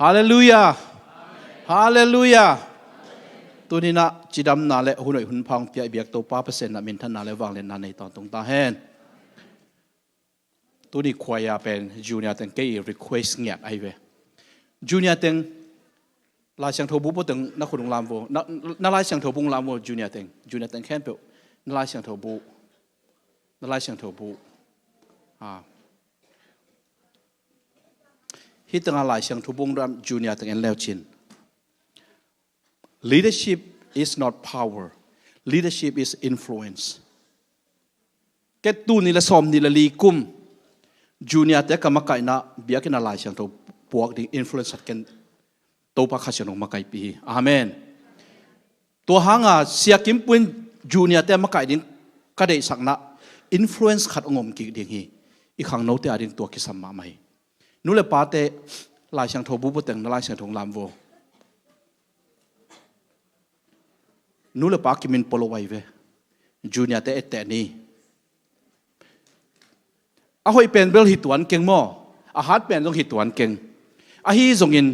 ฮาเลลูยาฮาเลลูยาตัวนี้นะจิดำนาเลหุ่นหุ่นพังเปียเบียกตัวป้าเปอร์เซ็นต์นะมินท่านนาเลวางเลนนาในตอนตรงตาเฮนตัวนี้ควายเป็นจูเนียร์เต็งเกย์รีเควสเงียบไอเวจูเนียร์เต็งลายเสียงโทบุปเต็งนักขุดลามโวนักลายเสียงโทบุงลามโวจูเนียร์เต็งแค่เปล่านักลายเสียงโทบุนักลายเสียงโทบุฮิตตั้งลายเสียงโทบุงรำจูเนียร์เต็งเอ็นเลวชิน leadership is not power leadership is influence เกตูนี่ละสอมนี่ละลีกุมจูเนียร์เต็งก็มาไกน่ะเบียกินลายเสียงโทปวกดิ influence สักกันตัวพักขนมมาไกปีอาเมนตัวหางเสียกิมปุนจูเนียเตมาไกดิ้งก็ได้สักนะอินฟลูเอนซ์ขัดองค์กิดิ่งฮีอีกครั้งโน้ตแต่ดิ้งตัวกิสมมาไม่นู่นเลยป้าเตลายเสียงโทบุปเต็งลายเสียงทงลามโวนู่นเลยป้ากิมินโปโลไวเวจูเนียเตเตนี่อาหอยเป็นเบลหิตวันเก่งมั่วอาหารเป็นต้องหิตวันเก่งอาฮีทรงอิน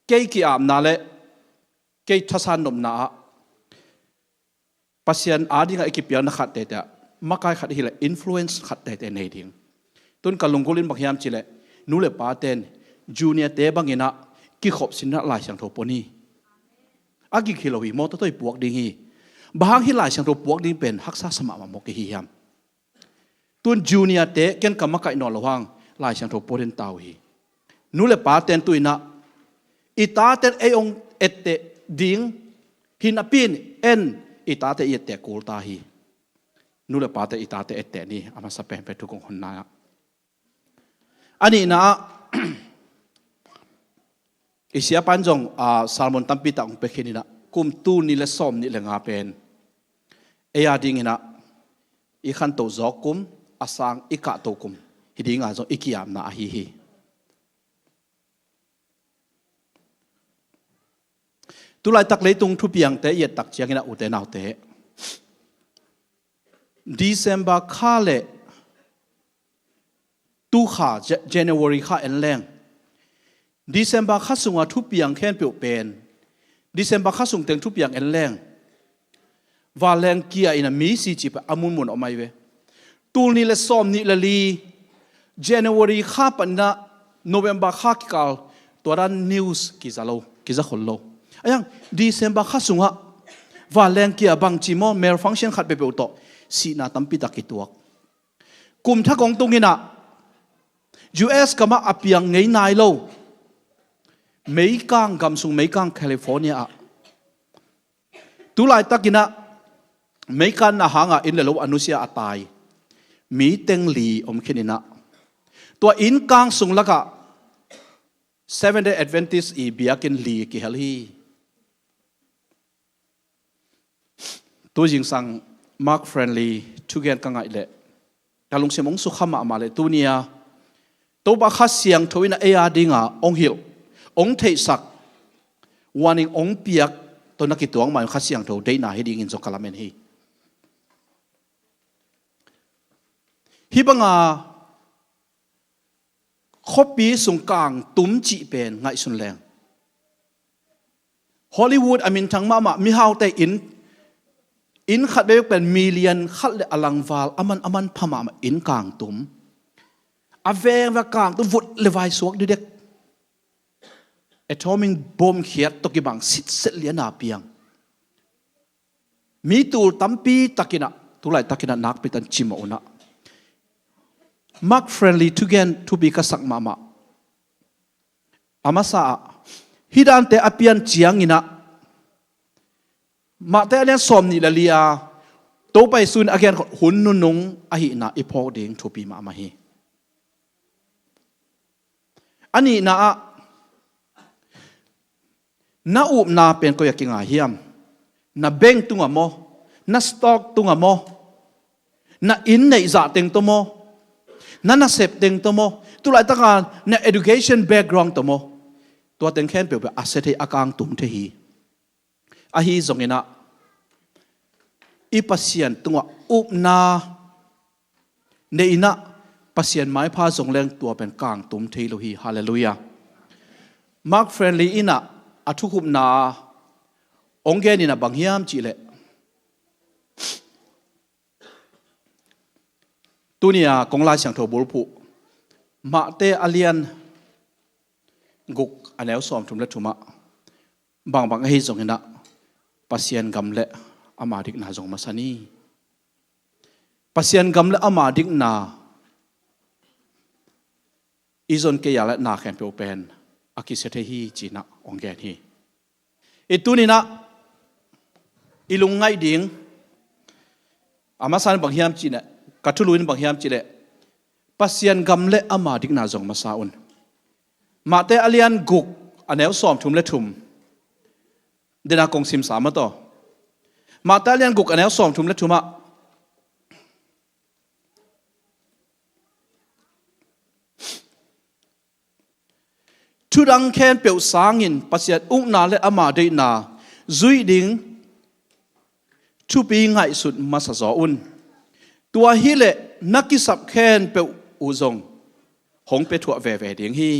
เกี่ยกี่อาบนาเล่เกี่ยทัศนนมนาปัศยันอาดิงไอคิปยันขัดเตะมาไกขัดฮิเลอินฟลูเอนซ์ขัดเตะในดิ่งตุนกัลงกุลินบักยามจิเลนู่เลปาเตนจูเนียเตบังอินะกิขบสินะลายเสียงโทปนีอากิคิโลวีมอตตัวปวกดิ่งฮีบางฮิลายเสียงโทปวกดิ่งเป็นฮักษาสมะมะมกฮิยามตุนจูเนียเตเกินกับมาไกนอลวังลายเสียงโทปเดนตาวฮีนู่เลปาเตนตุยนะอิตาเตเอองเอเตดิ่งหินอปินเอ็นอิตาเตเอเตกูลตาฮีนู่นแหละป้าเตอิตาเตเอเตนี่อามาสเปนไปทุกคนนะอันนี้นะอิเสียปันจงซาลมอนตัมปีตาองเปคินี่นะกุมตูนี่และซ้อมนี่แหละงาเป็นเอียดิ่งนะอีขันโตจอกกุมอาสังอีกะโตกุมฮิดิ่งอาจงอีกิยามนะฮีตุลายตักเลยตุงทุบยังเตะเยตักเจียงนะอุเตนเอาเตะDecember ข้าเล่ตุขาJanuary ข้าเอ็นแรง December ข้าส่งทุบยังแค่เปลี่ยนเป็น December ข้าส่งเต็งทุบยังเอ็นแรงว่าแรงเกียร์อินะมีสิจิปอามุนมุนออกมาเวตูนี่ละซ้อมนี่ละลี January ข้าปันนะ November ข้ากิกาลตัวนั้น news กิจาโลกิจาคนโลยังดีเซมบาข้าสุงะว่าแรงเกียบางจิโมเมลฟังก์ชันขัดไปเปล่าต่อสีนาตั้มปิตากิตัวกลุ่มทักของตรงนี้นะ US ก็มาอับยังไงนายโลไม่กังกำสุงไม่กังแคลิฟอร์เนียตุลายตักินะไม่กันนะหางอินเลโลอนุเซียตายมีเต็งลีอมคินินะตัวอินกังสุงละกะ Seventh-day Adventist อีเบียกินลีกิเฮลีตัวจริงสั่ง Mark Friendly ทุกอย่างกังไงเละแต่ลุงเสียมงสุขมามาเลยตัวเนี้ยตัวบักขัดเสียงทวินะเอียดิงะองหิวองเทศักวันนี้องเปียกตัวนักกิจวัตรมาขัดเสียงทวได้หนาให้ดิ่งอินสกลาเมนฮิบังอาคบปีสงกลางตุ้มจีเป็นไงสุนแรงฮอลลีวูดอามินทั้งมามีฮาวแต่อินขัดไปเป็นมิลเลียนขัดเลยอลังวาลอามันพม่าอินกลางตุ้มอาเวงว่ากลางตุ้มวุดเลวายสวกดิเด็กเอทอมิงบอมเขียดตกิบังสิทธิ์เสลียนาเปียงมีตูตั้มปีตะกินะตุไลตะกินะนักไปตันจิมโอนะMark Friendly tugen to be kasak mama amasa hidante apian chiang ina ma te len som ni lalia to pai sun again hun nu nung a hi na ipo ding to pi ma ma hi ani na up na pen ko yakinga hiam na bank tunga mo na stock tunga mo na in nei za teng to moนั่นน่ะเสพเต็งตัวโมตัวหลายตั้งการเนี่ย education background ตัวโมตัวเต็งแค่เปล่าอาศัยที่อากางตุ้มเทีอาฮีส่งเงินอีปัสยันตัวอุปนาในอินะปัสยันไม้พาส่งแรงตัวเป็นกางตุ้มเทีโลฮีฮาเลลูยา Mark friendly ina athukup na onggen ina banghiam chi le tunia konglai siang tho bulpu ma te alian guk anel som thum le thuma bang hei zong ina pasien gam le ama dik na zong masani pasien gam le ama dik na izon ke yala na khem pe pen akisethe hi china onggen hi itunina ilungai ding amasan banghiam china kathuluin banghiam chile pasien gamle ama dik na zong masaun mate alian guk anel som thum le thum dena kong sim sama to mate alian guk anel som thum le thuma thudang khen peu sangin pasiat ung na le ama de na zui ding thu pi ngai sut masa zo un tua hi le nakisap khen pe uzong hong pe thua ve ding hi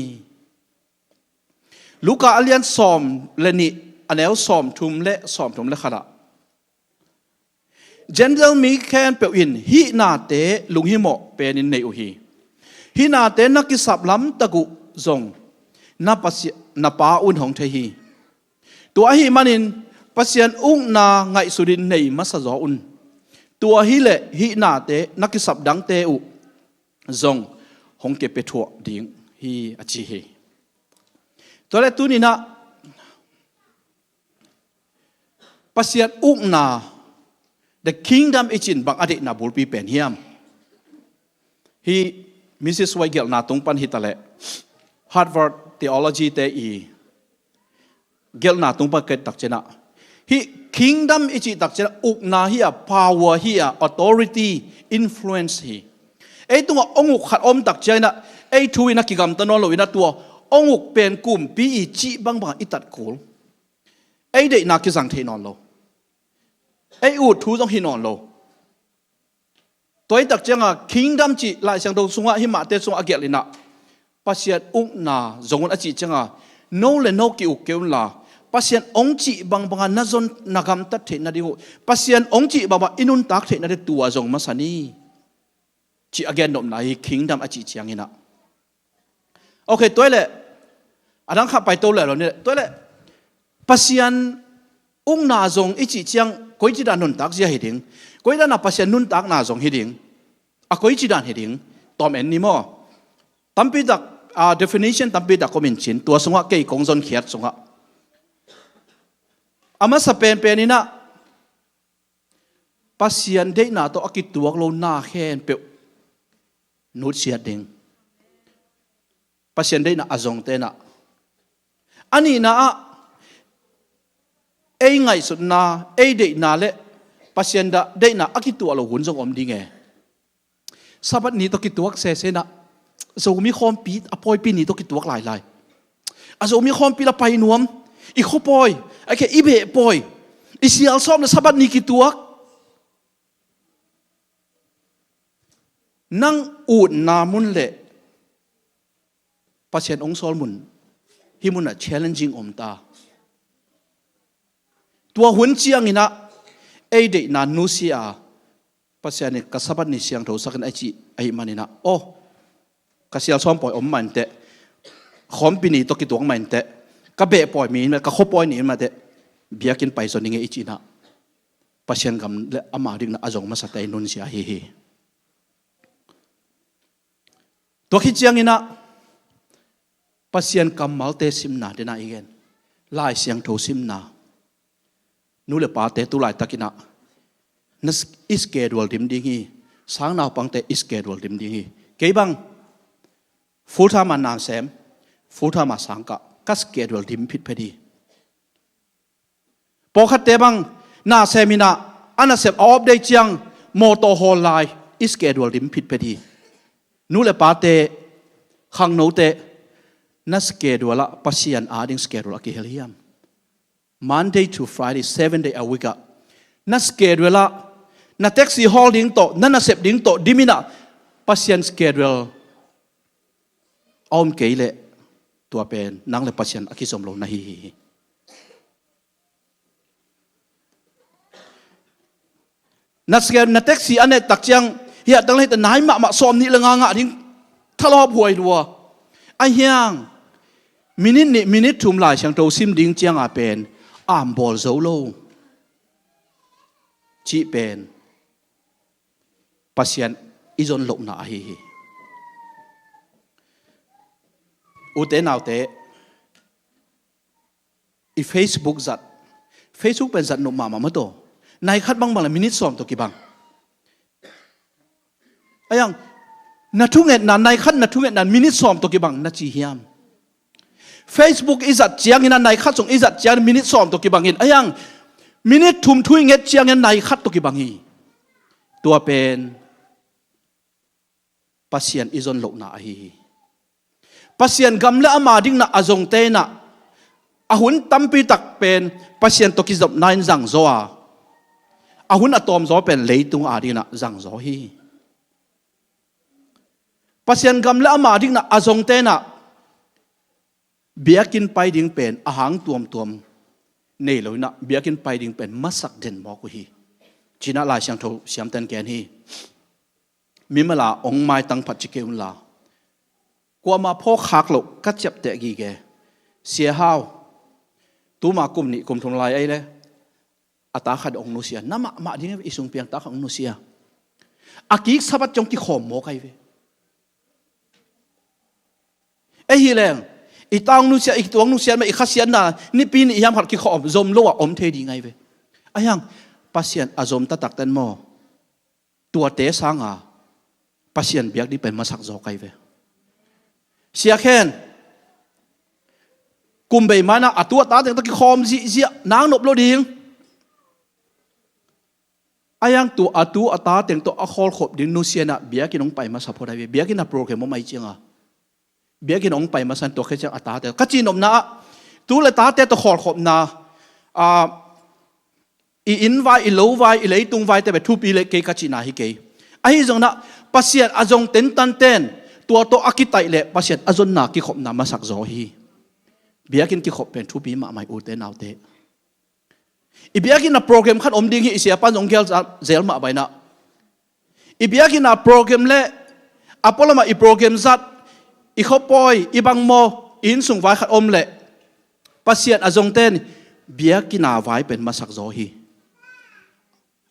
luka alian som le ni anel som thum le khara general mi khen pe in hi na te lung hi mo pe nin nei u hi na te nakisap lam taku zong na pa un hong the hi tua hi manin pasian ung na ngai sudin nei masa zo un tua hi le hi na te nakisap dang te u zong hong ke pe thua ding hi achi hi tole tunina pasian ung na the kingdom ichin bang ade na bulpi pen hiam hi Mrs. Weigel na tungpan hitale Harvard theology te i gel na tungpa ke tak chena hi kingdom ichi tak chena uk na hi a power hi a authority influence hi ei tunga onguk khat om tak chena ei thuina kigam tanon lo ina tua onguk pen kum pi i chi bang itat kul ei de na ki sang the non lo ei u thu jong hi non lo toy tak chenga kingdom chi lai sang do sunga hi ma te sunga gelina pasiat ung na zongon achi changa no le no ki u keun la pasian ong chi bang na zon nagam tat the na diu pasian ong chi baba inun tak the na de tua zong masani chi again nom na hi kingdom achi chiang ina okay toile adang kha pai to le lo ne toile pasian ung na zong ichi chiang koi chi dan nun tak sia hi ding koi da na pasian nun tak na zong hi ding a koi chi dan hi ding tom en ni mo tampi dak definition tampi dak komin chin tua sunga ke kongzon khiat sunga ama sa pen ina pasian de na to akituak lo na khen pe nut sia ding pasian de na azong te na ani na ei ngai sut na ei de na le pasian da de na akituak lo hun jong om ding e sabat ni to kituak se na zo mi khom pi apoi pi ni to kituak lai azo mi khom pi la pai nuam i khopoi ai ke ibe poi i sial som na sabat ni kituak nang ut na mun le pasien ong sol mun hi mun a challenging om ta tua hun chiang ina ei de na nu sia pasien ni ka sabat ni siang tho sakan ai chi ai manina oh kasial som poi om man te khom pi ni to ki tuang man te ka be poi mi ka kho poi ni ma te biakin pai so ninge ichina pasien gam le ama ding na azong ma satai nun sia hi to khi chiang ina pasien kam malte simna de na igen lai siang tho simna nu le pa te tu lai takina nas is schedule dim ding hi sang naw pang te is schedule dim ding hi ke bang full time an nam sem full time sangka ka schedule dim phit phedi pokhat te bang na semina ana sep off day chiang moto hall lai is schedule dim phit phedi nu le pa te khang no te na schedule la pasian ading schedule ki heliam Monday to Friday 7 day a week na schedule la na taxi holding to na sep ding to dimina pasian schedule om keile ตัวเป็นนังเลปัสยันอคิสมโลนาฮีนัดสเกลนัดเท็กซี่อันนี้ตักจังเฮียตั้งเลยแต่นายมาสอมนี่ละงาทิ้งทะเลาะหวยดัวไอ้เฮียงมินิทุ่มหลายช่างโตซิมดิ้งเจียงอาเป็นอ่ามบอลโซโลจีเป็นปัสยันอิจนหลงหนาฮีอุเตนเอาเตอีเฟซบุ๊กจัดเฟซบุ๊กเป็นจัดหนุ่มมาโตนายคัดบังละมินิสอมตัวกี่บังไอ้ยังนัทุเงินนายคัดนัทุเงินมินิสอมตัวกี่บังนัจีเฮียมเฟซบุ๊กอิจัดเจียงอินายคัดส่งอิจัดเจียงมินิสอมตัวกี่บังอินไอ้ยังมินิทุ่มทุยเงินเจียงนายคัดตัวกี่บังอีตัวเป็นปัสยันอิจนหลงหนาฮีปัสยันกำละอามาดิ้งนะอาจงเตนะอาหุนตั้มปีตักเป็นปัสยันตกิจบนายจังโซอาหุนอะตอมโซเป็นเลยตุงอาดิ้งนะจังโซฮีปัสยันกำละอามาดิ้งนะอาจงเตนะเบียกินไปดิ้งเป็นอาหางตัวเนยเลยนะเบียกินไปดิ้งเป็นมัสักเด่นบอกฮีจีน่าลายเสียงโทเสียงเต้นแกนฮีมิมาลาองไม้ตั้งปัจจิเกอุนลากว่ามาพ่อคักหลกกัดจับเตะกี่แกเสียห้าวตัวมากลุ่มนี้กลุ่มทงลายไอ้เลยอัตาขัดองนุเสียน้ำมาดิ้งอิสุงเปียงตาของนุเสียอากิกสับจงที่ขอมโมกไอ้เวไอ้ฮีแรงอีตางนุเสียอีตัวนุเสียมาอีขัดเสียน่ะนี่ปีนี้ยามขัดที่ขอมจมโลว่าอมเทดีไงเวไอ้ยังปัสยันอาจมตะตักเต้นโมตัวเตะสังปัสยันเบียกนี่เป็นมาสักโจไกเวเสียแค่นกุมใบไม้นะตัวตาแต่ตะกี้คอมจีนางนบโลดิงอายังตัวตาแต่งตัวอคอลขบดิงนุเซียนะเบียกินองไปมาสับพอได้เบียกินนับโปรแกรมไม่จริงเบียกินองไปมาสันตัวแค่จะตาแต่ก็จีนมนะตัวเลยตาแต่ตัวคอลขบนะอินไวอิโลไวอิเลยตุงไวแต่แบบทุบอีเลยเกยกัจีนาฮิเกยไอ้จงนะปัสยันอาจงเต็นตันเต้นตัวอากิไตเละปัสยันอาจงนากิขบนามาสักโซฮีเบียกินกิขบเป็นทุบีมาไม่อุเตนเอาเตอีเบียกินนะโปรแกรมขัดอมดิ้งฮิเสียปันองเกลเซลมาไปนะอีเบียกินนะโปรแกรมเละอพอลมาอีโปรแกรมซัดอีข้าวปอยอีบังโมอินส่งไว้ขัดอมเละปัสยันอาจงเต้นเบียกินนาไว้เป็นมาสักโซฮี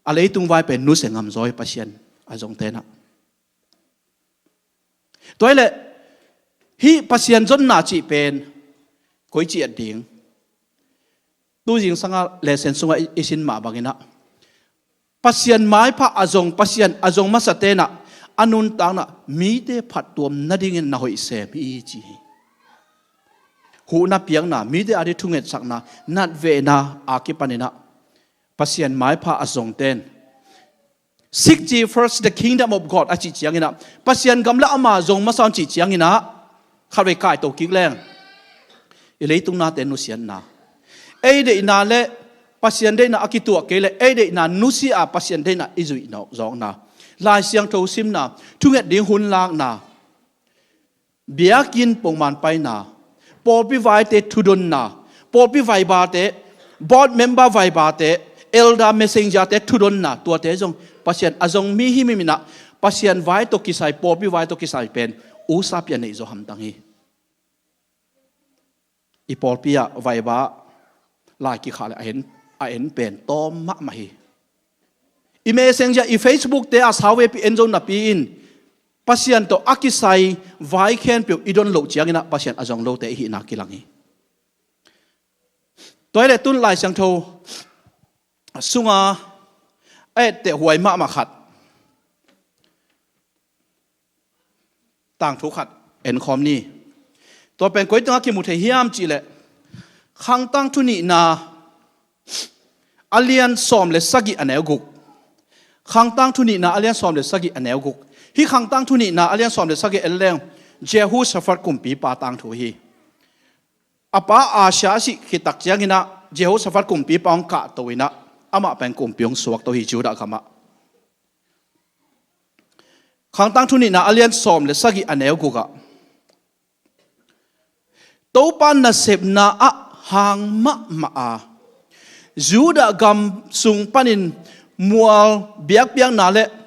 อะไรตุงไว้เป็นนุเสงามซอยปัสยันอาจงเตนะตัวเละฮีปัสยันจนนาจีเป็นกุยจีอัดดิ่งตู้ยิงสังเลเซนสุงอิสินมาบางนะปัสยันไม้พระอาจงปัสยันอาจงมาสเตนะอนุนตังนะมีเดผัดตัวนัดดิ่งนาหอยเสมีจีหูนับเพียงนะมีเดอะไรทุ่งเงินสักนะนัดเวนะอากิปันนะปัสยันไม้พระอาจงเตนSeek ye first the kingdom of God อาจิตยังไงนะปัสยันกำละอามาจงมาสอนจิตยังไงนะข้าไปกายตัวกิ๊กแรงอีเลยตุงนาเตนุเสียนนะเอเดนาเล่ปัสยันเดนะอากิตัวเกลเอเดนานุสีอาปัสยันเดนะอิจุยนจองนะลายเสียงโทซิมนะทุกเงดิ้งหุ่นลางนะเบียกินปงมันไปนะปอปิไวเตทุดนนะปอปิไวบาเตบอร์ดเมมเบอร์ไวบาเตเอลดาเมสเซนเจอร์เตทุดนนะตัวเตจงปัสยันอาจงมีหิมินะปัสยันไว้ตัวกิสัยปอปิไว้ตัวกิสัยเป็นอุสาเปียนในโจฮัมตังฮีอีปอปิยาไว้บาลายกิขาเลยเห็นเป็นต้มมะมาฮีอีเมสเซนเจอร์อีเฟซบุ๊กเตอาสาวเวปีเอ็นโจนับปีนปัสยันตัวอากิสัยไว้แค่เปียวอีดอนโลจียงนะปัสยันอาจงโลเตหินักกิลังฮีตัวเด็ดตุนลายสังโทสุงาเอ็ดเตะหวยมาขัดต่างทุกขัดเอ็นคอมนี่ตัวเป็นก๋วยเตี๋ยวกิมุเทียมจีเลยขังตั้งทุนีนาอเลียนสอมเลสกิอันเอลกุกขังตั้งทุนีนาอเลียนสอมเลสกิอันเอลกุกฮีขังตั้งทุนีนาอเลียนสอมเลสกิเอลเลงเจฮูสฟัดกุมปีปาตังทุฮีอป้าอาชาสิขิตักเจียงินะเจฮูสฟัดกุมปีปองกะตัวนะอามาเป็นกลุ่มพิงสวกตัวฮิจูดะขมาขังตั้งทุนีนาอเลียนสอมเลสกิอันเอลกุกะ to pan na sep na a hang ma a Juda gam sung panin mual biak biang na le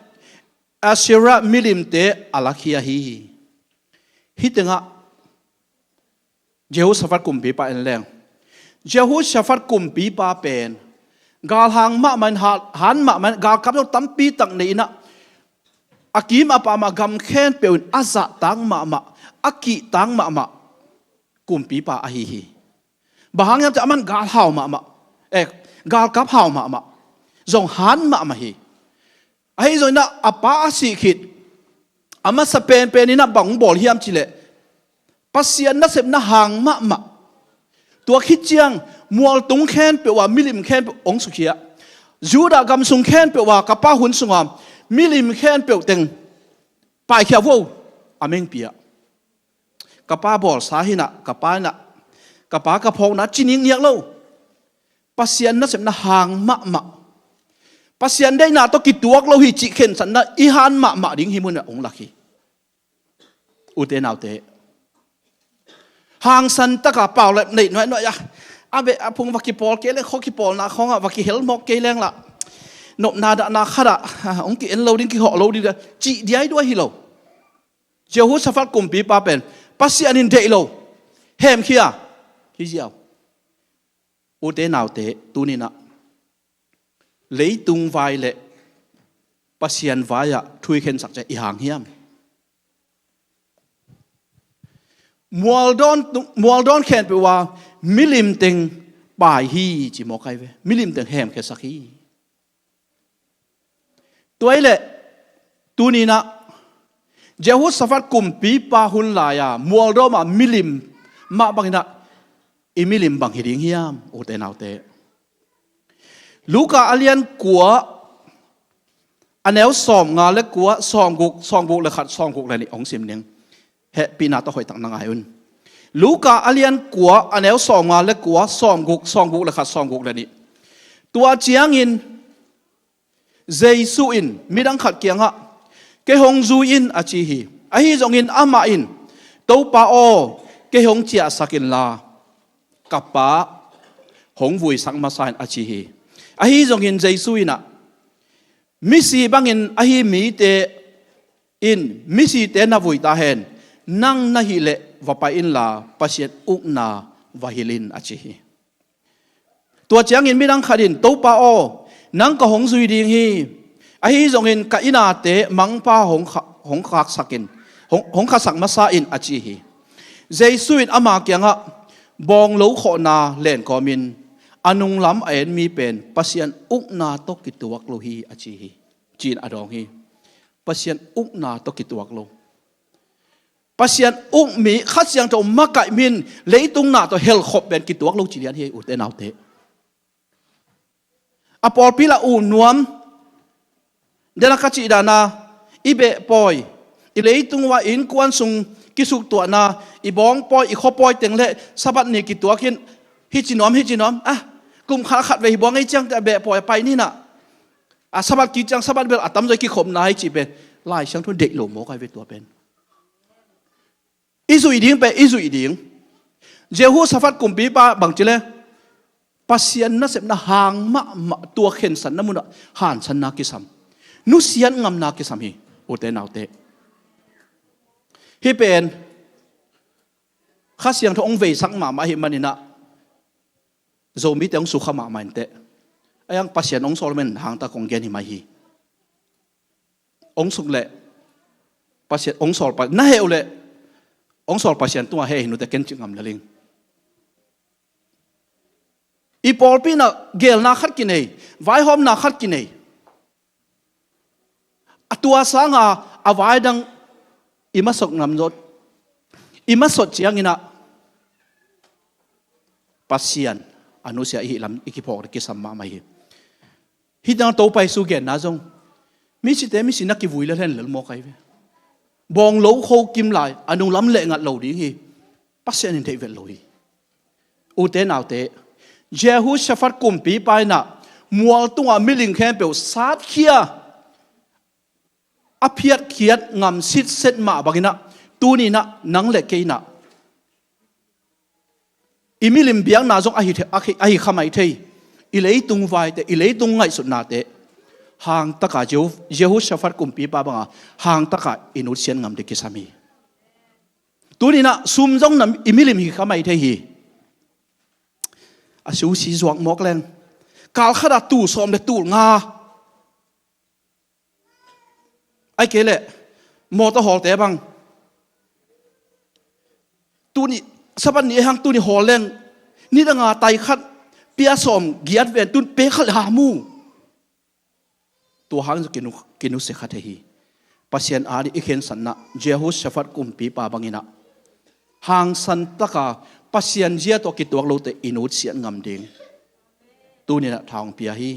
Asherah milim te alakhia hi tenga Jehoshaphat kumpi pa en leng Jehoshaphat kumpi pa pen gal hang ma man han ma man gal kap tampi tak nei na akim apa ma gam khen peun aza tang ma aki tang ma kumpi pa a hi bahang yam cha man gal hau ma gal kap hau ma zong han ma hi ai rồi na apa si khit ama sa pen ni na bang bol hiam chile pasian na sep na hang ma tua khit chiang mual tung khen pe wa milim khen pe ong su khia Juda gam sung khen pe wa kapa hun sungam milim khen pe teng pai khia wo ameng pia kapa bol sa hina kapa na kapa ka phong na chining yak lo pasian na sep na hang ma pasian dai na to kituak lo hi chi khen san na I han ma ding hi mun ong lakhi ute naute hang san taka pau le nei noi ya abe apung waki pol ke le khoki pol na khonga waki hel mok ke leng la no na da na khara ong ki en loading ki ho loading chi diai do hi lo Jehoshaphat kumpi pa pen pasian in dei lo hem khia hi jiao ute naute tunina lấy tung vai lệ pasian vai à thui khen sắc chạy hàng hiam mual don khen pe wa milim teng bai hi chỉ một cái về milim teng hem ke sắc hi tuai lệ tu ni na Jehoshaphat kumpi pa hun la ya mual do ma milim ma bang na imilim bang hiding hiam o te nau te Luka alian của anel som nga le của som guk le khat som guk le ni ong sim ning he pina to hoi tak na ngai un Luka alian của anel som nga le của som guk le khat som guk le ni tua chiang in Jesu in midang khat kiang ha ke hong zu in a chi hi a hi jong in ama in to pa o ke hong chia sakin la kapa hong vui sang ma sain a chi hi ahi zong in Jesu ina misi bangin ahi mi te in misi te na vui ta hen nang na hi le va pa in la pasien uk na va hilin achi hi tua chiang in midang khadin to pa o nang ka hong zui ding hi ahi zong in ka ina te mang pa hong khak sakin hong kha sak ma sa in achi hi Jesu in ama kyanga bong lo kho na len ko min anung lam ayen mi pen pasian uk na to kituak lo hi achi hi chin adong hi pasian uk na to kituak lo pasian uk mi khat siang to makai min leitung na to hel khop ben kituak lo chi lian hi u te nau te apol pila u nuam dela ka chi dana ibe poi I leitung wa in kwan sung kisuk to na I bong poi I khopoi teng le sabat ni kituak hin hi chinom kum khá khát về bong ấy chăng tại bè bòi bay ní nè sabat kí chăng sabat bel atam rồi kí khom nai chỉ bè lại chăng thôi đệ lộ mỏ cái về tua bên isu iding Jehoshaphat kumpi pa bang chile pasian na sep na hang ma tua khen san na mun han san na kisam nu sian ngam na kisam hi ote naute hi pen khasiang thong ve sak ma hi manina zombie te ong su khama man te ayang pasien ong solmen hang ta kong gen hi mai hi ong suk le pasien ong sol pa na he ole ong sol pasien tu he nu te ken chingam laling I pol pi na gel na khat ki nei vai hom na khat ki nei atua sanga awai dang ima sok nam jot ima sot chiang ina pasien anusia hi lam ikipok ki samma mai hi dang to pai su gen na jong mi si te mi si na ki vui le hen le mo kai ve bong lo kho kim lai anu lam le ngat lo di hi pasien in te vel lo hi u te naw te Jehoshaphat kumpi pai na mual tunga miling khen pe sat khia aphiat khiat ngam sit set ma bagina tu ni na nang le ke na อิมิลิมเบียงนาจงอหิขมายเทอิเลตุงไวเตอิเลตุงไงสุดนาเตหางตะกาเจฮูชฟัดกุมปีปาบังหางตะกาอินุเซียนงามเดกิสามีตัวนี้นะซุมจงนำอิมิลิมหิขมายเทฮีอาชูสีจวกมอกแรงกาลขนาดตู้ซอมเดตู้งาไอ้เกล่มอเตอร์ฮอลเตะบังตัวนี้สบันนี้หางตัวนี้ฮอลแรงนี่ต่างาไตขัดเปียซอมเกียดเวนตุนเปขัดหามูตัวหางจะกินุเสขัดเฮีปัศยันอาดิอิเคนสันนะเจฮูชฟัดกุมปีปาบังอินะหางสันตะกาปัศยันเจียตัวกิตัวเราแต่อินุเสียงงามเด้งตัวนี้นะทางเปียฮี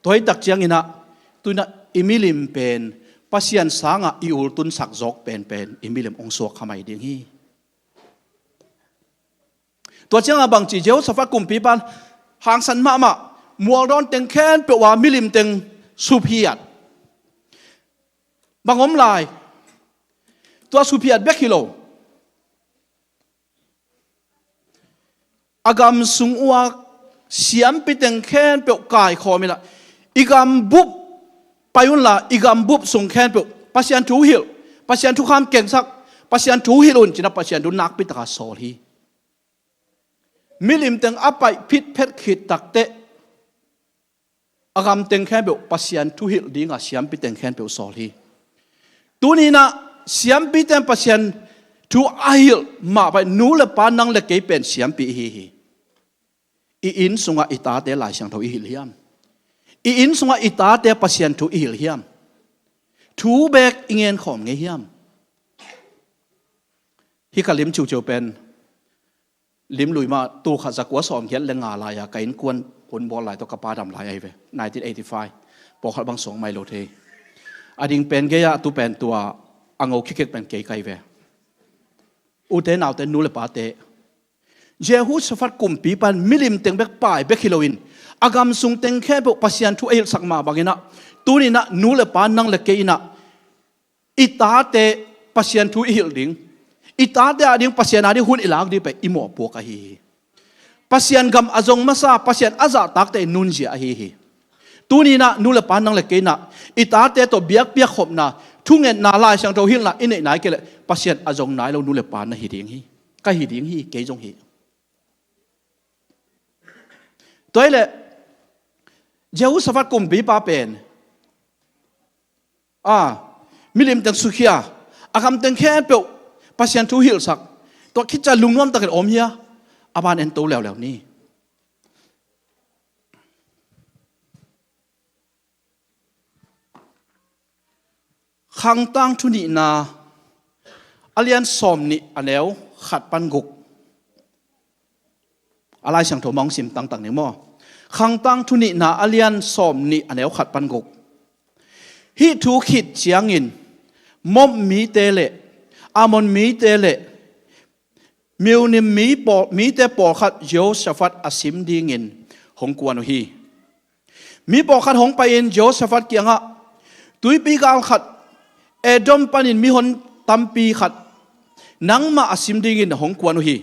ตัวให้ตักเจียงอินะตัวนั้นอิมิลิมเป็นปัศยันสางะอิอุลตุนสักจอกเป็นอิมิลิมองสวกขมายเด้งฮีตัวเจ้าบางจีเจ้าสฟักกุมปีปันหางสันมามัวร้อนเต็งแค้นเปว่ามิลิมเต็งสุพียดบางอมลายตัวสุพียดเบกิโลอากามสุงอัวเสียมปิเต็งแค้นเปวกายคอมิละอีกามบุบไปยุนละอีกามบุบส่งแค้นเปวปัศยันทูฮิลปัศยันทุกคำเก่งสักปัศยันทูฮิลุนจินะปัศยันดูนักปิตาโซลีมิลิมเต็งอัปไปพิษเพชรขีดตักเตะอากามเต็งแค่เบลปัศยันทุหิลดีงาเสียมปิเต็งแค่เบลสอลีตัวนี้นะเสียมปิเต็งปัศยันทุอาหิลมาไปนูเลปานังเลเกยเป็นเสียมปิฮีอีอินสุงาอิตาเตหลายเสียงทุอิหิลเฮียมอีอินสุงาอิตาเตปัศยันทุอิหิลเฮียมทูเบกอิเงินของเงียมฮิกาลิมจูเจเป็นลิมลุยมาตูขัดจากวัวสอมเขียนแรงงานลายกันกวนคนบอลลายตัวกระปาดำลายไอเว่1985ปอกขัดบางสองไมโลเทอดิ่งเป็นเกียตัวเป็นตัวอังโอคิกเก็ตเป็นเกยไกเว่อุเทนเอาแต่นูเลปาเตเจฮูสฟัดกลุ่มปีปันมิลิมเต็งเบกป่ายเบกฮิโลวินอากามสุงเต็งแค่เบกปัศยันทุเอลสักมาบางนะตัวนี้นะนูเลปานังเลเกยนะอิตาเตปัศยันทุอิฮิลดิงอิตาเดียดิ้งปัศยานาดิหุ่นอิลากดีไปอิโมปวกฮีปัศยันกำอจงมาซาปัศยันอาซาตักเตนุนเจียฮีตัวนี้นะนูเลปานังเลเกนะอิตาเตตัวเบียกขบนะทุ่งเงินนาลายช่างตัวหิ้งละอินไหนเกลปัศยันอจงไหนเรานูเลปานะฮีดิ้งฮีก็ฮีดิ้งฮีเกยจงฮีตัวนี้แหละเจ้าสฟัดกุมบีปาเป็นมิลิมตังสุขียอากำตังแค่เปล่าปัศยันทุหิลสักตัวคิดจะลุงน้อมตะเกียบอมเฮียอาบานเอ็นโตแล้วนี่ขังตั้งทุนีนาอเลียนสอมนี่อันแล้วขัดปันกุกอะไรเสียงโถมองสิมต่างๆเนี่ยมั่วขังตั้งทุนีนาอเลียนสอมนี่อันแล้วขัดปันกุกฮิทูขิดเจียงอินมอมมีเตเลอามอนมีเตเลมิวนิมมีเตปอขัดโยสฟัดอาซิมดีเงินหงกวนฮีมีปอขัดหงไปอินโยสฟัดเกียงะตุยปีกาลขัดเอดอมปันินมีหนตัมปีขัดนังมาอาซิมดีเงินหงกวนฮี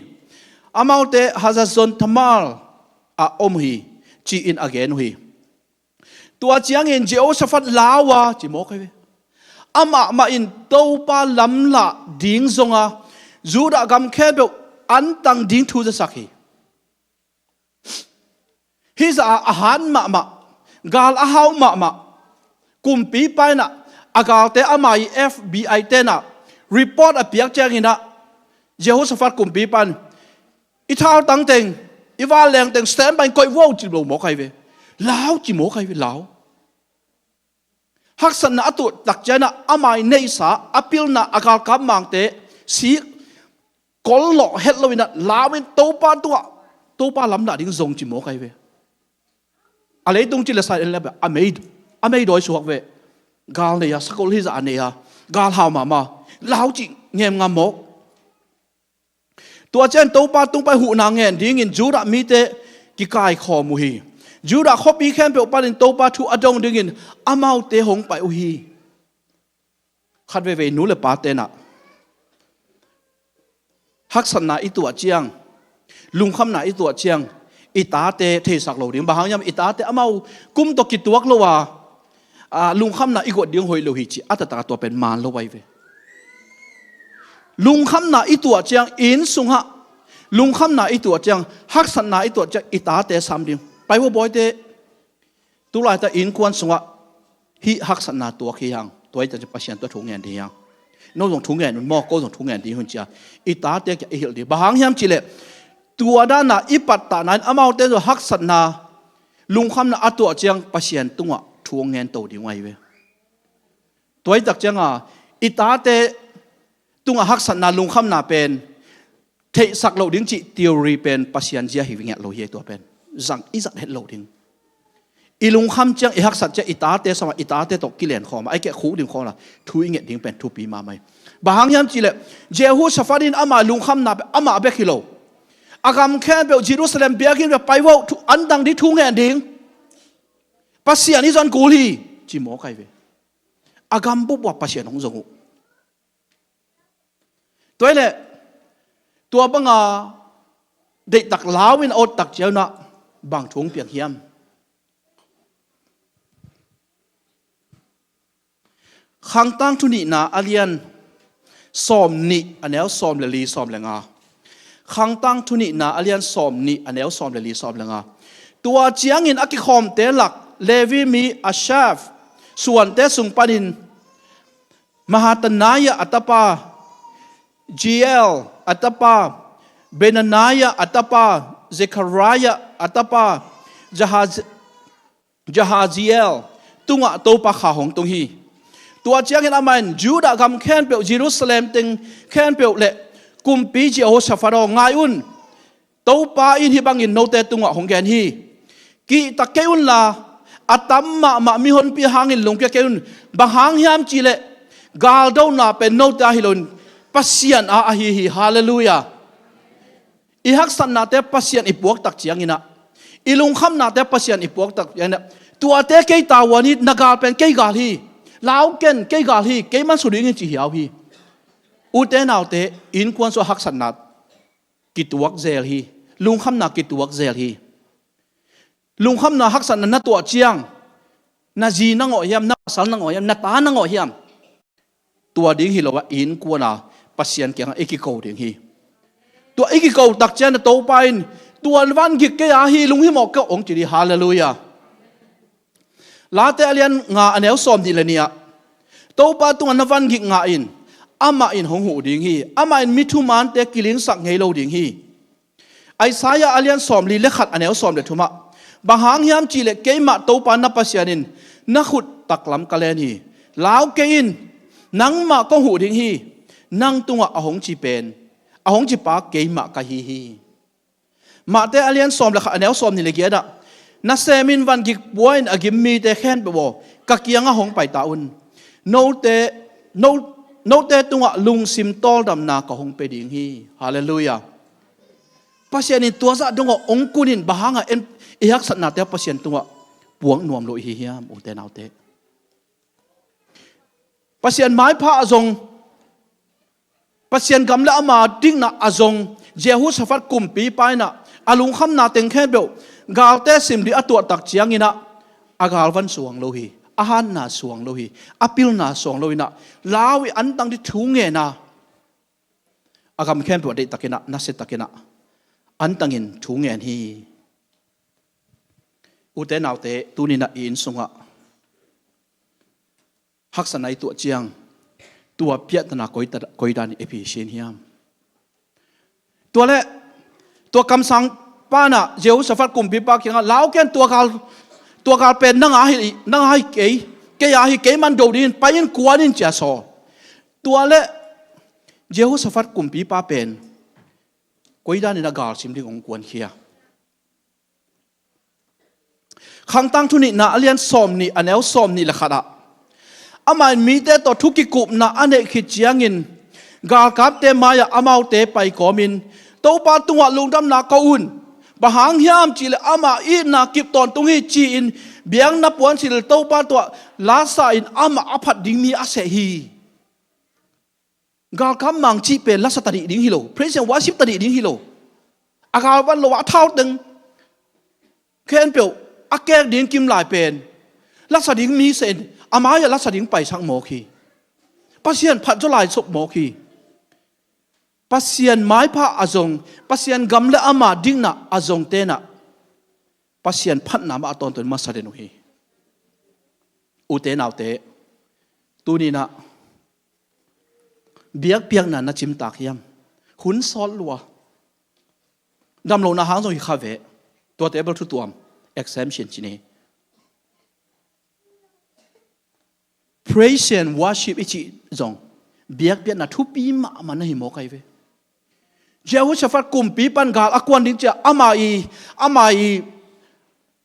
อามาเตฮัซซอนทมาลอาอมฮีจีอินอเกนฮีตัวเจียงเงินโยสฟัดลาวาจิโมกเวอามาอินโตปาลำละดิ้งซงอาจูดากำแค่เบลอันตังดิ้งทูจะสักฮิซาอาหารกาลอาหาวกุมปีไปนะอากาลเตอามาอีFBIเตนะรีพอร์ตอภิยักแจ้งอินะเยโฮสฟัดกุมปีปันอีท้าวตังเต็งอีวาแรงเต็งสแตนไปก่อยว่าวจิโมใครเวลาวจิโมใครเวลาวฮักษณะตัวตักใจนะอามาในสาอภิลนะอากาลกำมังเตสีกอลหล่อเฮดลวินะลาวินโตปาลำหนาดิ้งซงจิโมใครเวอะไรตรงจิเลสายเอ็นแล้วแบบอเมย์โดยสวกเวกาลเนี่ยสกุลฮิจาเนี่ยกาลหาวมาลาวจิเงียบงามกตัวเจนโตปาตรงไปหูนางเงินดิ้งอินจูดามีเตกิกายคอมุฮีจูดาขบีแคมเปลปานินโตปาทูอดงดิ้งอินอามาเตหงไปอุฮีขัดเวนูเลปาเตนะฮักษณะอีตัวเจียง ลุงคำไหนตัวเชียงอิตาเตเทสักโลดิ้งบางอย่างอิตาเตเอากุมตกิตัวกลัวลุงคำไหนอีกวดดิ้งหอยโลหิจิอัตตาตัวเป็นมารโลไว้เวลุงคำไหนอีตัวเชียงอินสุงฮะลุงคำไหนอีตัวเชียงฮักสันไหนอีตัวเชียงอิตาเตสามดิ้งไปว่าบ่อยเตตุลาจะอินควรสุงฮะฮิฮักสันนาตัวขี้ยังตัวจะประชันตัวถุงเงินดียังโน้ตถุงเงินมันมอกก็ถุงเงินดีหุ่นเจ้าอิตาเตจะอิหิลดีบางอย่างจิเลตัวด้านน่ะอิปัตตานั้นอามาเตจะฮักสันนาลุงคำน่ะอัตัวเจียงประชันตัวถุงเงินโตดีไว้เว้ตัวจักเจียงอิตาเตตัวฮักสันนาลุงคำน่ะเป็นเทสักโลดิ้งจิทีโอรีเป็นประชันเจียหิวิญญาณโลเยตัวเป็นจังอิจักเห็ดโลดิ้งอีลุงคำเจียงอีฮักสัตเจอิตาเตสมาอิตาเตตกกิเลนขอมาไอ้แกขู่ดิ่งขอละทุยเงี้ยดิ่งเป็นทุปีมาไหมบางอย่างจีเลเจฮูชฟาดินอามาลุงคำนับอามาเบกิโลอากามแค่เบลเยรูซาเล็มเบียกินไปว่าอันดังที่ทุงเงี้ยดิ่งปัสยานิจันกูลีจีโมไกเวอากามบุบว่าปัสยานของจงตัวเล่ตัวบังอาเด็กตักล้าวินอดตักเจ้านะบางทุงเปียกเฮียมขังตั้งทุนีนาอาเลียนสอมนิอันนี้สอมเลลีสอมเลงาขังตั้งทุนีนาอาเลียนสอมนิอันนี้สอมเลลีสอมเลงาตัวเจียงอินอักิคอมเตลักเลวีมีอาชาฟส่วนเตสุงปานินมหาตนายะอัตปาจีเอลอัตปาเบนนายะอัตปาเซคารายะอัตปาจฮาจีเอลตุงะโตปะขาหงตุงฮีตัวเจ้าเห็นอามันยูดากำแค้นเปียวเยรูซาเล็มติงแค้นเปียวเละกุมปีเจ้าโฮชฟาร์ง่ายอุ่นตัวป้าอินที่บางอินโนเตตุงะหงแกนฮีกีตะเกอุนลาอัตมมามีคนปีหางอินลงเปียเกอุนบางหางยามจีเละกาลดาวนาเป็นโนตาฮิลนปัสยันอาฮีฮีฮาเลลูยาอีฮักสันนาเตปัสยันอีปวกตักเจียงอินะอีลุงคำนาเตปัสยันอีปวกตักอย่างนี้ตัวเตเกยตาวานินักการเป็นเกยกาลีลาวเกนเกยกาลีเกยมันสุดยิ่งจีเหี่ยวฮีอุเตนเอาเตอินควนโซฮักสันนากิตวักเซลฮีลุงคำนากิตวักเซลฮีลุงคำนาฮักสันนาตัวเจียงนาจีนังอ๋อยามนาสัลนังอ๋อยามนาตานังอ๋อยามตัวดิ้งฮีเราว่าอินควนปัสยันเกียงเอกิโกดิ้งฮีตัวเอกิโกตักเจนโตไปตัววันกิเกยาฮีลุงฮีหมอกก็องค์จีดีฮาเลลูยาลาเตอเลียนงาอันเอลสอมดีเลยเนี่ยโตปาตัวนัวันกิงาอินอามาอินหงหูดิ่งฮีอามาอินมิทุมานเตกิลิงสักไงโลดิ่งฮีไอสายาอเลียนสอมลีเลขัดอันเอลสอมเดทุมะบางหางยามจีเลเกยมาโตปานับปัสยานินนักขุดตักลำกะเลนีลาวเกยินนังมาก็หูดิ่งฮีนังตัวอหงจีเป็นอหงจีปาเกยมากะฮีมาเตอเลียนสอมเลขัดอันเอลสอมนี่เลเกียดะนักเซมินวันกิบวยนอกิมมีเตแค้นไปบอกกักยังหงไปตาอุนโนเตตัวลุงซิมตอลดำนากหงไปดิ่งฮีฮาเลลูยาปัสยานิตัวซะดงองกุนินบางเอ็นอีฮักสันนาเตปัสยานตัวปวงนวมโลหิเฮียมอุเตนเอาเตปัสยานไม้พระอจงปัสยานกำละมาดิ้งนาอจงเจหุสฟัดกุมปีไปนะอาลุงคำนาเต็งแค่เบลกาลเตสิมดีอตัวตักเจียงอินะอากาลวันสวงโลหิอาหารนาสวงโลหิอปิลนาสวงโลหินะลาวิอันตังที่ทุ่งเงินะอากาศแค่ตัวเด็กตักินะนัสเซตักินะอันตังอินทุ่งเงินฮีอุเตนเอาเตตูนินะอินสงะฮักษณะตัวเจียงตัวเปียตนาคอยดานเอพิเชนฮิมตัวเละตัวคำสั่งป้าน่ะเจ้าสฟัดกุมปีปากยังลาวแกนตัวกาลเป็นนั่งให้เกยอาฮิเกมันโดดินไปยินกวนนินเจาโซตัวเละเจ้าสฟัดกุมปีปาเป็นกุยดานินากาลสิมดิงกวนเขียขังตั้งทุนินาเลียนสอมนี่อันเอลสอมนี่ละขดาอามันมีแต่ตัวทุกิกุบนาอันเอขิดเจียงินกาลกับเตมายาอามาเตไปกอมินโตปาตัวลุงดำนาเกาอุนบางหางยามจีเลอามาอีนากิบตอนตรงนี้จีอินเบียงนับวันสิเลโตปาตัวลาซาอินอามาอภัดดิ่งมีอาเซฮีกาลกับมังจีเป็นลัสตาดิดิ่งฮิโลเพรสเซนวาสิบตาดิดิ่งฮิโล อากาวันละวะเท่าตึงแค่นเปียวอาแกดิ้งกิมหลายเป็นลักษณะดิ้งมีเส้นอามาอย่าลักษณะดิ้งไปชักหมอคีปัสเซียนผัดจะหลายศพหมอคีปัสเซียนไม้ผ้าอาจงปัสเซียนกำและอามาดิ้งน่ะอาจงเตน่ะปัสเซียนพัดน้ำอาตอนตัวมาสะเดนุฮีอุเตนเอาเตตูนี่นะเบียกเปียกนั่นนะจิมตากยำขุนซอลลัวดำลงนาหางตรงที่ข้าเวตัวเตเบิลทุกตัวexemption จีนี่ praise and worship อีกจงเบียกเปียกน่ะทุบปีมามันน่ะหิมอกไอเวเจ้าชฟัดกุมปีปันกาลอากวนดิ้งจะอามาอี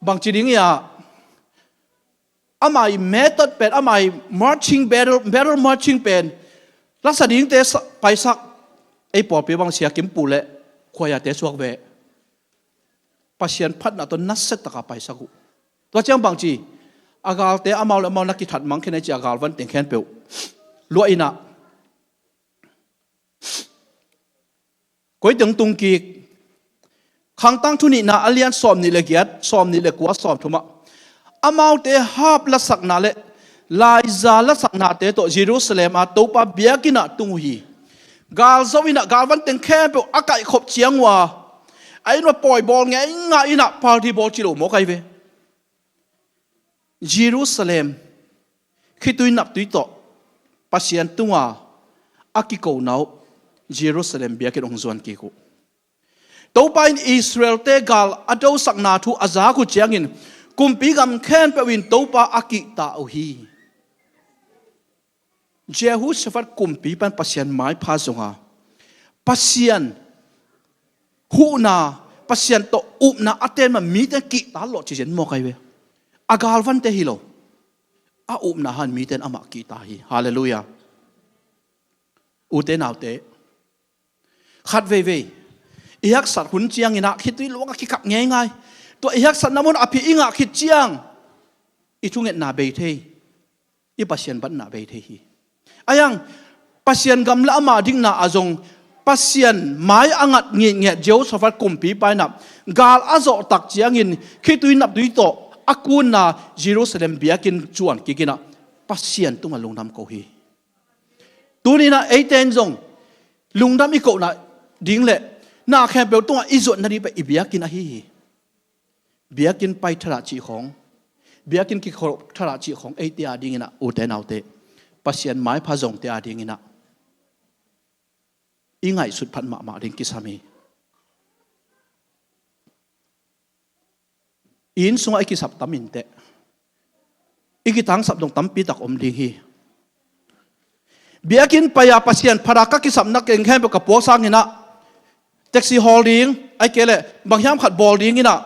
บางจีดิ้งยาอามาอีเมธอดเป็นอามาอี marching battle marching เป็นลักษณะดิ้งเตะไปสักไอ้ปอดไปบางเสียกิมปูเละขวายเตะสวกเวปัสเซียนพัดน่ะตัวนัสเซตตะกาไปสักตัวเจ้าบางจีอากาลเตะอามาและมานักกิจถัดมังแค่ไหนจีอากาลวันเต็งแขนเปียวลัวอินะก๋วยเตี๋ยตุงกีขังตั้งทุนินาอเลียนสอมนี่เลกียดสอมนี่เลกัวสอมทุมาอามาเตะฮับละสักนาเลลายซาละสักนาเตะโตเยรูซาเล็มอาตุปะเบียกินะตุงฮีกาลซาวินะกาลวันเต็งแค่เปียวอากาศขบเชียงว่าไอ้หนูปล่อยบอลไงง่ายนะพาร์ตี้บอลจิโร่โมกไอเวเยรูซาเล็มคิดตุยนับตุยโตปัสเซียนตุงว่าอากิโกนาวเยรูซาเล็มเบียกินองจวนกิโกตัวไปอิสราเอลเตกาลอดสักนาทูอาซาคุเจียงินกุมปีกำแค้นเปวินตัวปาอากิตาอุฮีเจ้าหูสฟัดกุมปีปันปัสเซียนไม้พาสงาปัสเซียนหูนาปัสเซียนโตอุบนาอัตเตนมันมีแต่กิตาหลอดจีเจนโมกไอเวอากาลวันเตฮิโลอาอุบนาหันมีแต่อามากิตาฮีฮาเลลูยาอุเตนเอาเตขัดเวอีฮักสัตว์หุ่นเจียงอินะคิดด้วยลวงคิดขับง่ายๆตัวอีฮักสัตว์น้ำมันอภิอิงะคิดเจียงอีทุ่งเงินนาเบยเทอีปัสเซียนบันนาเบยเทฮีอายังปัสเซียนกำละอามาดิ้งนาอาจงปัสเซียนไม้อังัดเงี้ยเจ้าสฟัดกุมปีไปนับกาลอาโจตักเจียงอินคิดด้วยนับด้วยโตอากูนาเยรูซาเล็มเบียกินจวนกินะปัสเซียนตุ้งลงน้ำโกฮีตัวนี้นะไอเตนจงลุงดำอีกคนน่ะดิ้งเละน่าแค่เปลวตัวอิจฉานาดีไปอีเบียกินอะฮีเบียกินไปทราจีของเบียกินกิโคทราจีของไอเตียดิ้งนะอุเตนเอาเตปัสเซียนไม้พาจงเตียดิ้งนะอีไงสุดพันมาดิ้งกิสามีอินสงไอกิสับตามินเตอีกิตังสับดงตัมปีตักอมดิ้งฮีเบียกินไปยาปัสเซียนพารากักิสับนักเก่งแค่เปกับพวกสร้างนี่นะแท็กซี่ฮอลดิ้งไอเกล่บางยามขัดบอลดิ้งนี่นะ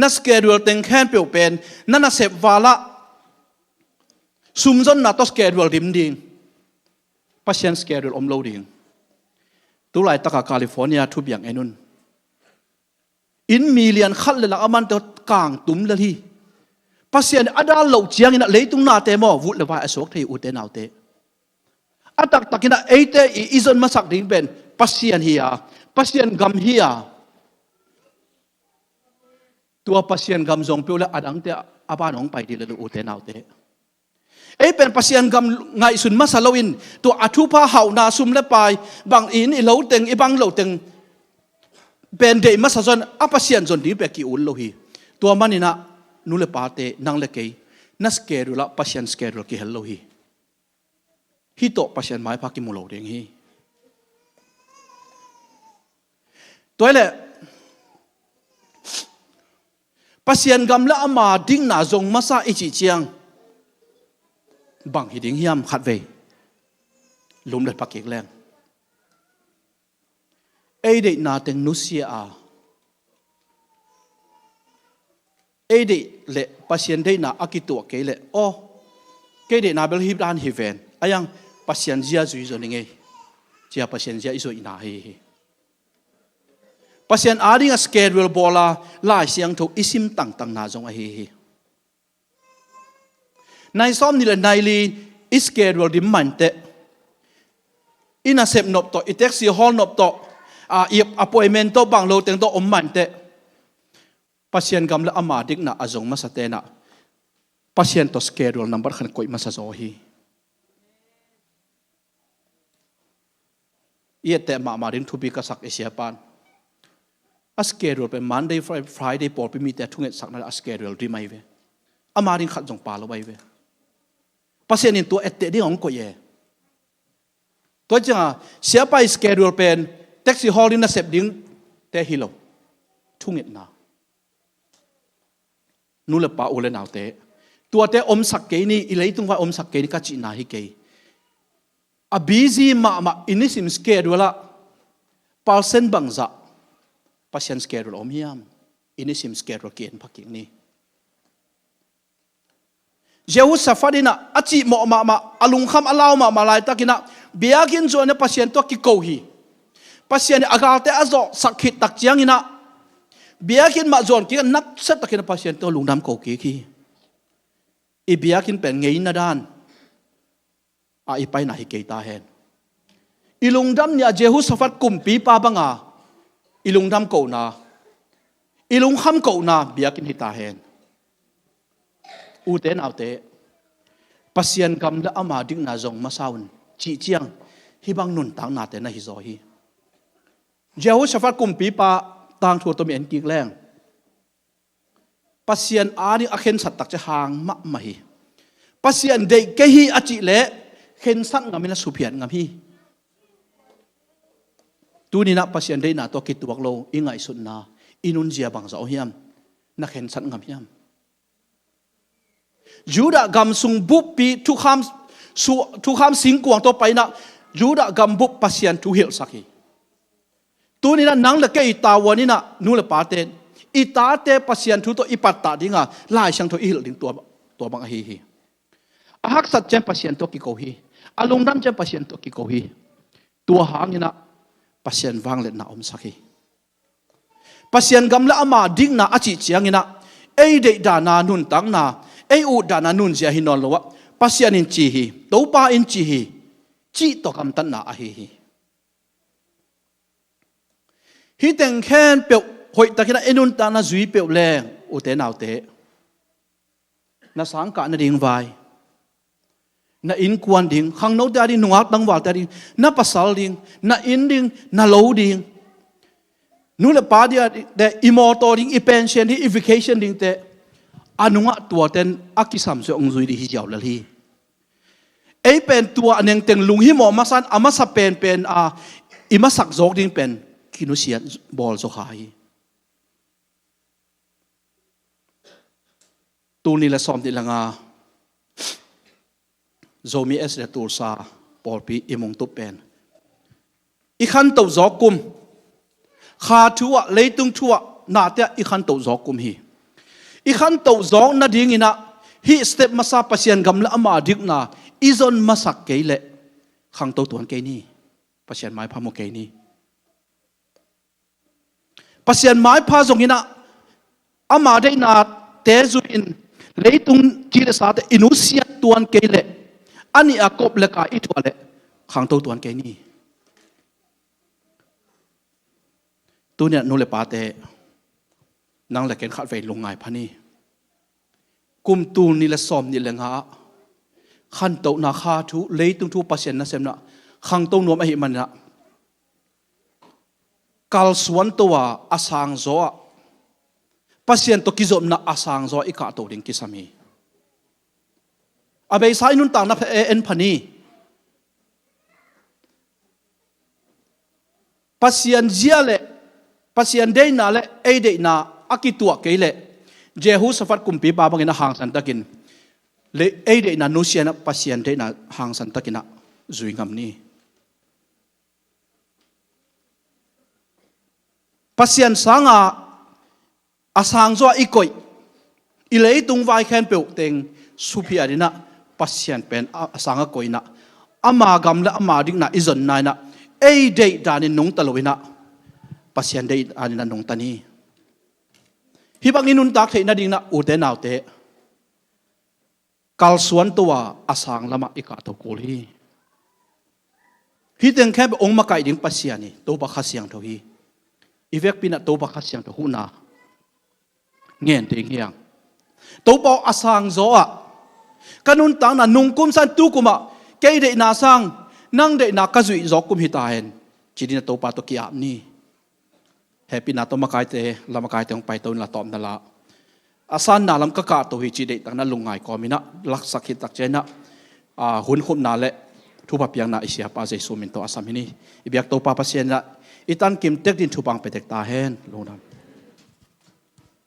นักสเกดูลเต็งแค่เปลี่ยวเป็นนั่นน่ะเสพวาละซุ่มจนน่ะต้องสเกดูลดิมดิ้งปัสเซียนสเกดูลอมโลดิ้งตัวไหลตะกาแคลิฟอร์เนียทุบอย่างไอ้นุ่นอินมิเลียนขัดเลยละอามันตัวกลางตุ้มเลยที่ปัสเซียนอดาเหล่าเจียงนี่นะเลยตุ้งนาเตมอวุฒิเลวาอโศกที่อุเตนเอาเตอาตักตักินะเอเตอีจนมาสักดิ้งเป็นปัสเซียนเฮียปัสเซียนกำเฮียตัวปัสเซียนกำจงเปล่าและอดังเตอาบ้านของไปดีเลยอุเตนเอาเตเอเป็นปัสเซียนกำไงสุนมาสลาวินตัวอัฐุพาเฮานาซุมและไปบางอินอีเหลาเต็งอีบางเหลาเต็งเป็นเดมาสะจนอาปัสเซียนจนดีเปกิอุลโลฮีตัวมันนี่นะนุเลปาเตนังเลกนัสเกรุละปัสเซียนสเกรุลกิเฮลโลฮีฮิโตปัสเซียนไม้พักิมุโลเดงฮีตัวเล่ปัสเซียนกำละอามาดิ้งนาจงมาซาอิจิเจียงบังหิดิ้งยามขัดเวลุมเด็ดพักเกกแรงเอเดนาเต็งนุเซียอาเอเดเล่ปัสเซียนเดนาอากิตัวเกเล่โอเกเดนาเบลฮิบดานฮิเวนอายังปัสเซียนเจียจุยจนยังไงเจียปัสเซียนเจียอิโซอินาเฮปัสเซียนอาดิงสเกดวิลบอลาลายเสียงถูกอิซิมต่างนาจงเฮในซ้อมนี่แหละในลีอิสเกดวิลดิมมันเตอินาเซปนบโตอิเท็กซี่ฮอลนบโต appointment to bang lo teng to man te pasien gam la ama dik na azong masate na pasien to schedule number khan koi masazo hi yete ma rin thubi ka sak asia pan a schedule pe Monday Friday por pe mi te thunget sak na a schedule ri mai ve ama rin khat jong pa lo bai ve pasien in to ette ding ong ko ye to cha sia pa schedule pen taxi hall in na sep ding te hilo thunget na nu le pa ule naw te tua te om sak ke ni ilei tung wa om sak ke ni ka chi na hi ke a busy ma inisim schedule la person bangza pasien schedule om hiam inisim schedule ken phaking ni jehu safarina achi mo ma alung kham alaw ma lai takina biakin zo ne pasien to ki ko hi pasien agalte azo sakhit tak chiang ina biakin ma zon ki nak set takina pasien to lungnam ko ki khi i biakin pen ngei na dan a ipai na hi ke ta hen ilungdam nia jehu safat kumpi pa banga ilungdam ko na ilung kham ko na biakin hi ta hen u te nau te pasien kam la ama ding na zong masaun chi chiang hi bang nun tang na te na hi zo hi jehu safat kumpi pa tang thu to mi en ki leng pasien ani akhen sat tak che hang ma hi pasien de ke hi achi le khen sang ngamina supian ngam hi tu ni na pasien de na to ki tuak lo ingai sun na inun jia bang zo hiam na khen sat ngam hiam juda gam sung bu pi tu kham sing kuang to pai na juda gam bu pasien tu hil sakhi tu ni na nang le ke ta wani na nu le pa ten i ta te pasien thu to ipat ta dinga lai sang to hil ding to bang hi ahak sat chen pasien to ki ko hi alung dam chen pasien to ki ko hi tua hangina pasien wang le na om sakhi pasien gam la ama ding na achi chiangina ei de da na nun tang na ei u da na nun sia hinon lo wa pasien in chi hi to pa in chi hi chi to kam tan na a hi hi teng khen pe hoi takina enun ta na zui pe le u te nau te na sang ka na ding vai na in kwan ding khang no da ding nuak dang wal ta ding na pasal ding na in ding na lo ding nu le pa dia de imoto ding I pension ding I vacation ding te anunga tua ten akisam se ong zui di hi jaw la hi ei pen tua aneng teng lung hi mo masan ama sa pen a ima sak zok ding pen kinu sian bol zo khai tu ni la som di langa zomi es le tur sa porpi imong tu pen I khan to zokum kha thuwa leitung thuwa na te I khan to zokum hi I khan to zong na ding ina hi step masa pasien gamla ama dik na izon masak keile khang to tuan ke ni pasien mai phamo ke ni pasien mai pha zong ina ama de na te zu in leitung chi le sa te inusia tuan keile ani akop le ka I thwale khang to tuan ke ni tu ne nu le pa te nang le ken khat ve lungai phani kum tu ni la som ni le nga khan to na kha thu leitung thu pasien na sem na khang to nom a hi man na kal suan to wa asang zo pasien to kizom na asang zo I ka to ding kisami abe sai nun ta na en phani pasien zia le pasien de na le e de na akitua ke le jehu safat kumpi ba bangina hang san takin le e de na nusiana pasien de na hang san takina zui ngam ni pasien sanga asang zo ikoi ilei tung vai khen pe teng supi arina pasien pen asanga koina ama gamla ama ding na izon na na ei de danin nung talowina pasien de anina nung tani hi bang inun tak theina ding na ute naute kal suan towa asang lama ika to kul hi hi teng khem ong ma kai ding pasia ni to ba kha siang tho hi ivek pina to ba kha siang tho hu na ngen ting hiang to pa asang zo a kanun tang na nung kum san tu kuma ke de na sang nang de na ka zui zo kum hi ta hen chidina to pa to ki ap ni happy na to ma kai te la ma kai te ong pai to la tom na la asan na lam ka ka to hi chi de tang na lungai ko mina lak sakhi tak chena hun khum na le thu pa piang na isia pa jesu min to asam hini ibyak to pa pasien la itan kim tek din thu pang petek ta hen lonam